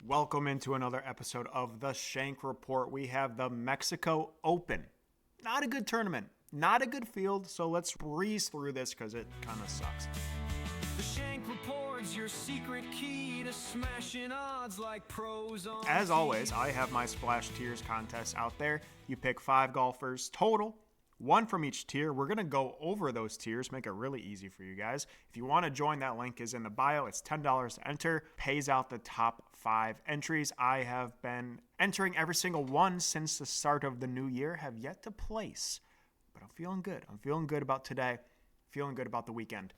Welcome into another episode of the Shank Report. We have the Mexico Open. Not a good tournament, not a good field, so let's breeze through this because it kind of sucks. The Shank Report's your secret key to smashing odds like pros on As always, I have my Splash Tiers contest out there. You pick 5 golfers total, 1 from each tier. We're going to go over those tiers, make it really easy for you guys. If you want to join, that link is in the bio. It's $10 to enter, pays out the top 5 entries. I have been entering every single one since the start of the new year, have yet to place, but I'm feeling good. I'm feeling good about today, feeling good about the weekend.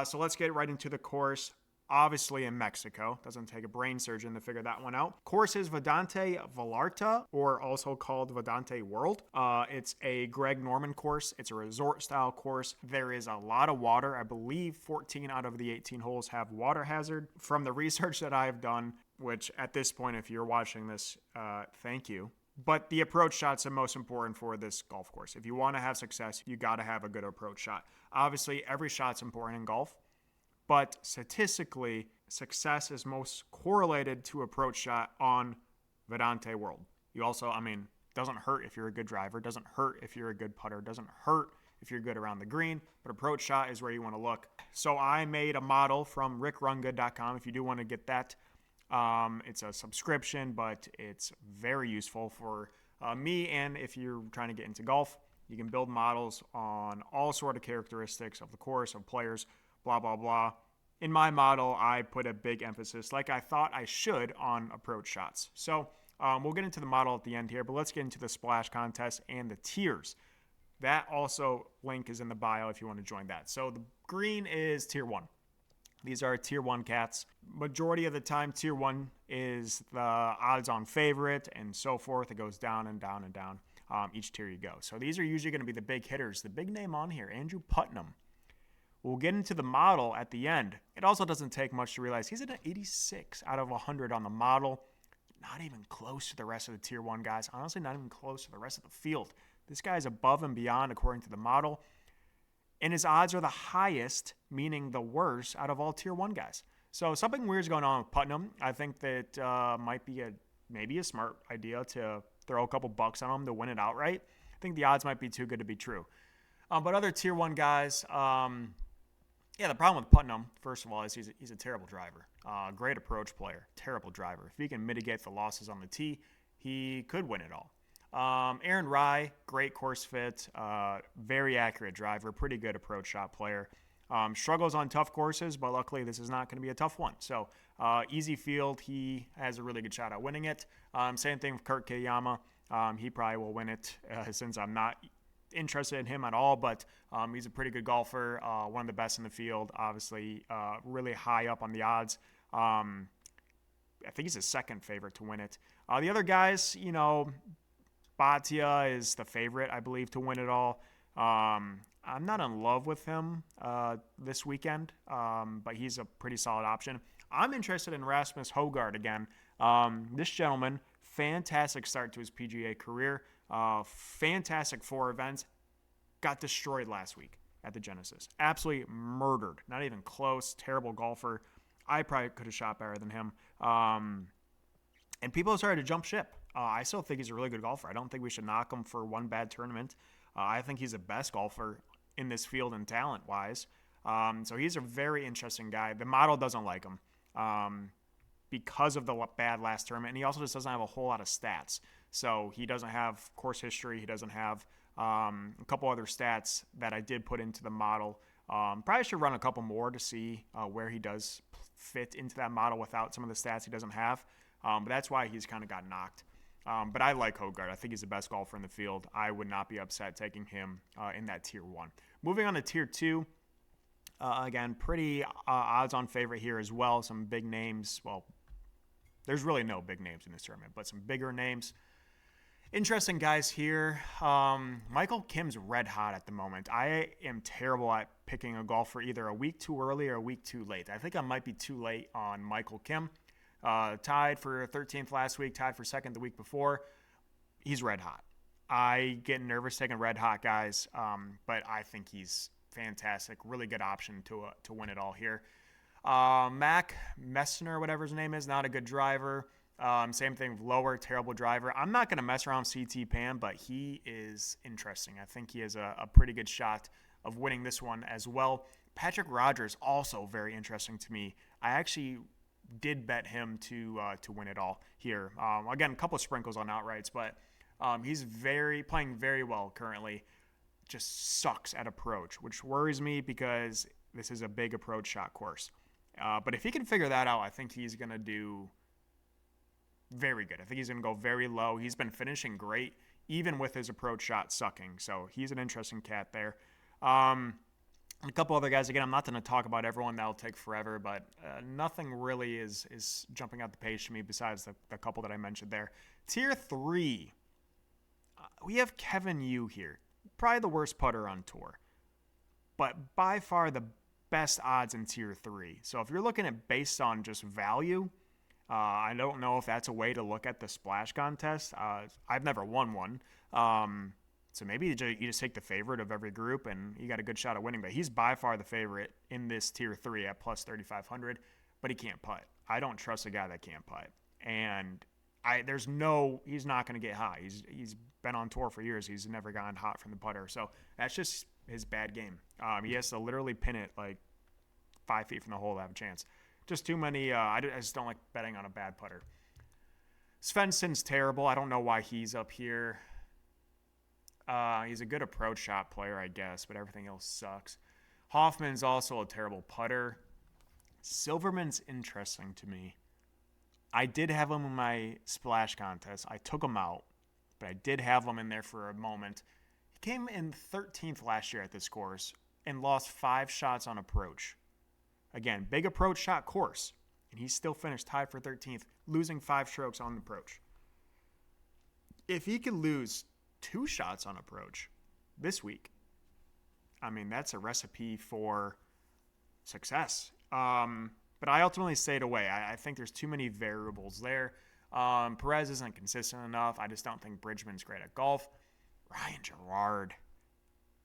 So let's get right into the course. Obviously in Mexico. Doesn't take a brain surgeon to figure that one out. Course is Vedante Vallarta, or also called Vedante World. It's a Greg Norman course. It's a resort style course. There is a lot of water. I believe 14 out of the 18 holes have water hazard. From the research that I've done, which at this point, if you're watching this, thank you. But the approach shot's the most important for this golf course. If you want to have success, you got to have a good approach shot. Obviously, every shot's important in golf. But statistically, success is most correlated to approach shot on Vedante World. You also, doesn't hurt if you're a good driver, doesn't hurt if you're a good putter, doesn't hurt if you're good around the green, but approach shot is where you want to look. So I made a model from rickrungood.com if you do want to get that. It's a subscription, but it's very useful for me, and if you're trying to get into golf, you can build models on all sort of characteristics of the course, of players, blah, blah, blah. In my model, I put a big emphasis, like I thought I should, on approach shots. So we'll get into the model at the end here, but let's get into the splash contest and the tiers. That also link is in the bio if you want to join that. So the green is tier 1. These are tier 1 cats. Majority of the time, tier 1 is the odds-on favorite and so forth. It goes down and down and down each tier you go. So these are usually going to be the big hitters. The big name on here, Andrew Putnam. We'll get into the model at the end. It also doesn't take much to realize he's at an 86 out of 100 on the model. Not even close to the rest of the tier 1 guys. Honestly, not even close to the rest of the field. This guy's above and beyond according to the model. And his odds are the highest, meaning the worst, out of all tier 1 guys. So something weird's going on with Putnam. I think that might be maybe a smart idea to throw a couple bucks on him to win it outright. I think the odds might be too good to be true. But other tier 1 guys, the problem with Putnam, first of all, is he's a terrible driver. Great approach player, terrible driver. If he can mitigate the losses on the tee, he could win it all. Aaron Rye, great course fit, very accurate driver, pretty good approach shot player. Struggles on tough courses, but luckily this is not going to be a tough one. So easy field, he has a really good shot at winning it. Same thing with Kurt Kiyama. He probably will win it since I'm not interested in him at all, but he's a pretty good golfer, one of the best in the field, obviously really high up on the odds. I think he's a second favorite to win it. The other guys, Bhatia is the favorite, I believe, to win it all. I'm not in love with him this weekend, but he's a pretty solid option. I'm interested in Rasmus Højgaard again. This gentleman, fantastic start to his PGA career. Fantastic 4 events. Got destroyed last week at the Genesis. Absolutely murdered. Not even close. Terrible golfer. I probably could have shot better than him. And people started to jump ship. I still think he's a really good golfer. I don't think we should knock him for one bad tournament. I think he's the best golfer in this field and talent-wise. So he's a very interesting guy. The model doesn't like him because of the bad last tournament. And he also just doesn't have a whole lot of stats. So he doesn't have course history. He doesn't have a couple other stats that I did put into the model. Probably should run a couple more to see where he does fit into that model without some of the stats he doesn't have. But that's why he's kind of got knocked. But I like Højgaard. I think he's the best golfer in the field. I would not be upset taking him in that tier 1. Moving on to tier 2. Again, pretty odds-on favorite here as well. Some big names. Well, there's really no big names in this tournament, but some bigger names. Interesting guys here. Michael Kim's red hot at the moment. I am terrible at picking a golfer either a week too early or a week too late. I think I might be too late on Michael Kim. Tied for 13th last week, tied for 2nd the week before. He's red hot. I get nervous taking red hot guys, but I think he's fantastic. Really good option to win it all here. Mac Messner, whatever his name is, not a good driver. Same thing with lower, terrible driver. I'm not going to mess around with CT Pan, but he is interesting. I think he has a pretty good shot of winning this one as well. Patrick Rogers, also very interesting to me. I actually did bet him to win it all here. Again, a couple of sprinkles on outrights, but he's playing very well currently. Just sucks at approach, which worries me because this is a big approach shot course. But if he can figure that out, I think he's going to do very good. I think he's going to go very low. He's been finishing great, even with his approach shot sucking. So he's an interesting cat there. A couple other guys. Again, I'm not going to talk about everyone. That'll take forever, but nothing really is jumping out the page to me besides the couple that I mentioned there. Tier 3, we have Kevin Yu here. Probably the worst putter on tour, but by far the best odds in Tier 3. So if you're looking at based on just value, I don't know if that's a way to look at the splash contest. I've never won one. So maybe you just take the favorite of every group and you got a good shot of winning. But he's by far the favorite in this Tier 3 at plus 3,500, but he can't putt. I don't trust a guy that can't putt. And he's not going to get hot. He's been on tour for years. He's never gotten hot from the putter. So that's just his bad game. He has to literally pin it like 5 feet from the hole to have a chance. Just too many. I just don't like betting on a bad putter. Svensson's terrible. I don't know why he's up here. He's a good approach shot player, I guess, but everything else sucks. Hoffman's also a terrible putter. Silverman's interesting to me. I did have him in my splash contest. I took him out, but I did have him in there for a moment. He came in 13th last year at this course and lost 5 shots on approach. Again, big approach shot course, and he still finished tied for 13th, losing 5 strokes on approach. If he could lose 2 shots on approach this week, I mean, that's a recipe for success. But I ultimately stayed away. I think there's too many variables there. Perez isn't consistent enough. I just don't think Bridgman's great at golf. Ryan Gerard.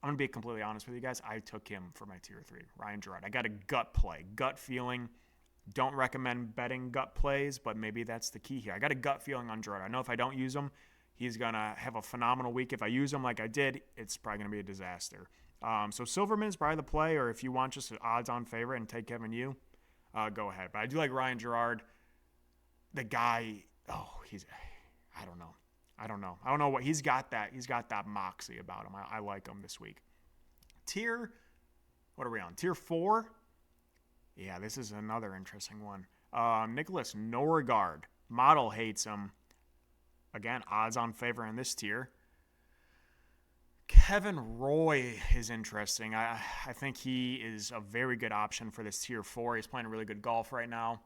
I'm going to be completely honest with you guys. I took him for my Tier 3. Ryan Gerard. I got a gut play. Gut feeling. Don't recommend betting gut plays, but maybe that's the key here. I got a gut feeling on Gerard. I know if I don't use him, he's going to have a phenomenal week. If I use him like I did, it's probably going to be a disaster. So Silverman's probably the play, or if you want just an odds-on favorite and take Kevin Yu, go ahead. But I do like Ryan Gerard. The guy, I don't know. I don't know what he's got. He's got that moxie about him. I like him this week. What are we on? Tier 4? Yeah, this is another interesting one. Nicholas Norgard. Model hates him. Again, odds on favor in this tier. Kevin Roy is interesting. I think he is a very good option for this Tier 4. He's playing really good golf right now.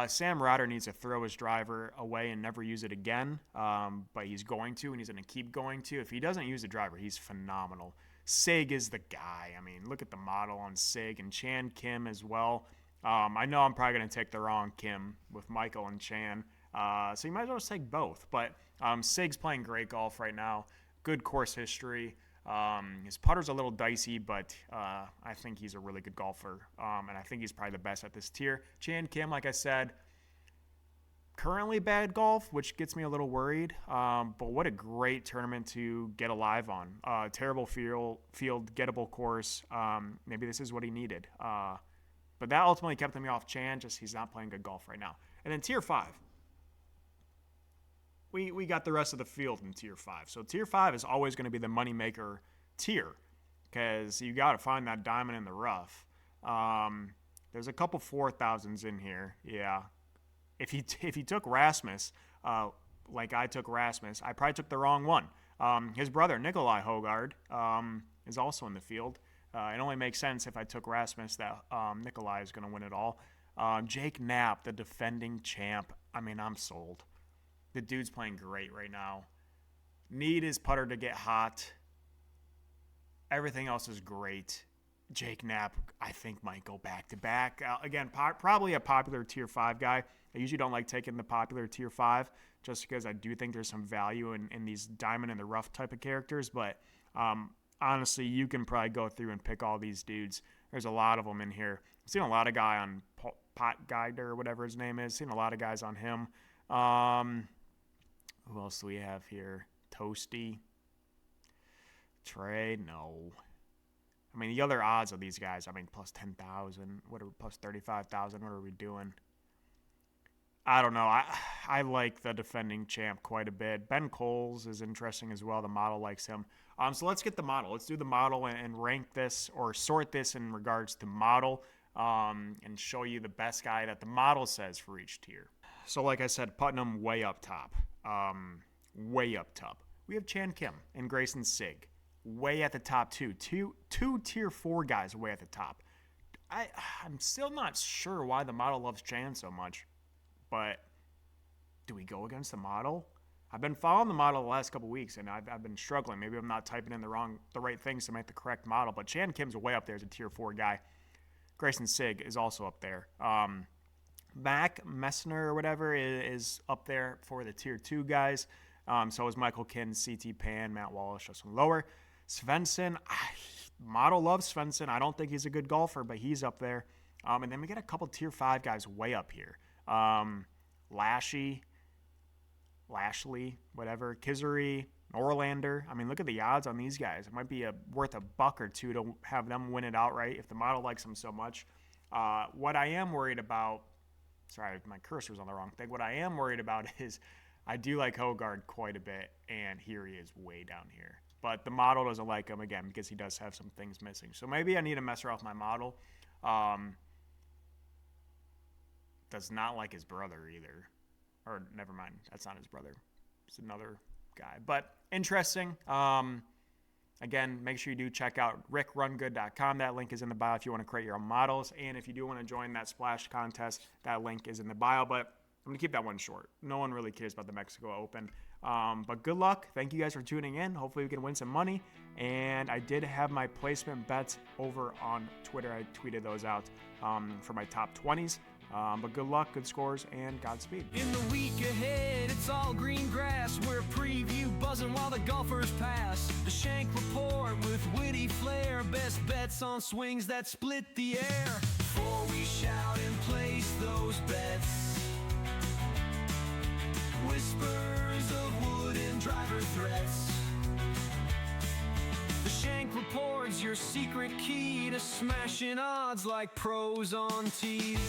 Sam Ryder needs to throw his driver away and never use it again, but he's going to, and he's going to keep going to. If he doesn't use the driver, he's phenomenal. Sig is the guy. I mean, look at the model on Sig, and Chan Kim as well. I know I'm probably going to take the wrong Kim with Michael and Chan, so you might as well just take both. But Sig's playing great golf right now. Good course history. His putter's a little dicey, but I think he's a really good golfer, and I think he's probably the best at this tier. Chan Kim, like I said, currently bad golf, which gets me a little worried, but what a great tournament to get alive on. Terrible field, gettable course. Maybe this is what he needed. But that ultimately kept me off Chan, just he's not playing good golf right now. And then Tier 5. We got the rest of the field in Tier 5. So Tier 5 is always going to be the moneymaker tier because you got to find that diamond in the rough. There's a couple 4,000s in here. Yeah. If he took Rasmus, like I took Rasmus, I probably took the wrong one. His brother, Nikolai Hogard, is also in the field. It only makes sense if I took Rasmus that Nikolai is going to win it all. Jake Knapp, the defending champ. I mean, I'm sold. The dude's playing great right now. Need his putter to get hot. Everything else is great. Jake Knapp, I think, might go back-to-back. Again, probably a popular Tier 5 guy. I usually don't like taking the popular Tier 5 just because I do think there's some value in these diamond in the rough type of characters. But honestly, you can probably go through and pick all these dudes. There's a lot of them in here. I've seen a lot of guy on Pot Geiger or whatever his name is. Seen a lot of guys on him. Who else do we have here? Toasty. Trey, no. I mean, the other odds of these guys, I mean, plus 10,000, what are plus 35,000, what are we doing? I don't know. I like the defending champ quite a bit. Ben Coles is interesting as well. The model likes him. So let's get the model. Let's do the model and rank this or sort this in regards to model and show you the best guy that the model says for each tier. So like I said, Putnam way up top. Way up top. We have Chan Kim and Grayson Sig. Way at the top too. Two tier 4 guys way at the top. I'm still not sure why the model loves Chan so much. But do we go against the model? I've been following the model the last couple weeks, and I've been struggling. Maybe I'm not typing in the right things to make the correct model. But Chan Kim's way up there as a tier 4 guy. Grayson Sig is also up there. Mac Messner or whatever is up there for the tier 2 guys. So is Michael Kinn, CT Pan, Matt Walsh, just lower. Svensson, model loves Svensson. I don't think he's a good golfer, but he's up there. And then we get a couple tier 5 guys way up here. Lashley, whatever, Kizery, Norlander. I mean, look at the odds on these guys. It might be worth $1 or $2 to have them win it outright if the model likes them so much. What I am worried about, sorry, my cursor's on the wrong thing. What I am worried about is I do like Hogard quite a bit, and here he is way down here. But the model doesn't like him, again, because he does have some things missing. So maybe I need to mess around with my model. Does not like his brother either. Or never mind, that's not his brother. It's another guy. But interesting. Again, make sure you do check out rickrungood.com. That link is in the bio if you want to create your own models. And if you do want to join that splash contest, that link is in the bio. But I'm going to keep that one short. No one really cares about the Mexico Open. But good luck. Thank you guys for tuning in. Hopefully we can win some money. And I did have my placement bets over on Twitter. I tweeted those out for my top 20s. But good luck, good scores, and Godspeed. In the week ahead, it's all green grass. We're preview buzzing while the golfers pass. The Shank Report with witty flair. Best bets on swings that split the air. Before we shout and place those bets, whispers of wooden driver threats. The Shank Report's your secret key to smashing odds like pros on tees.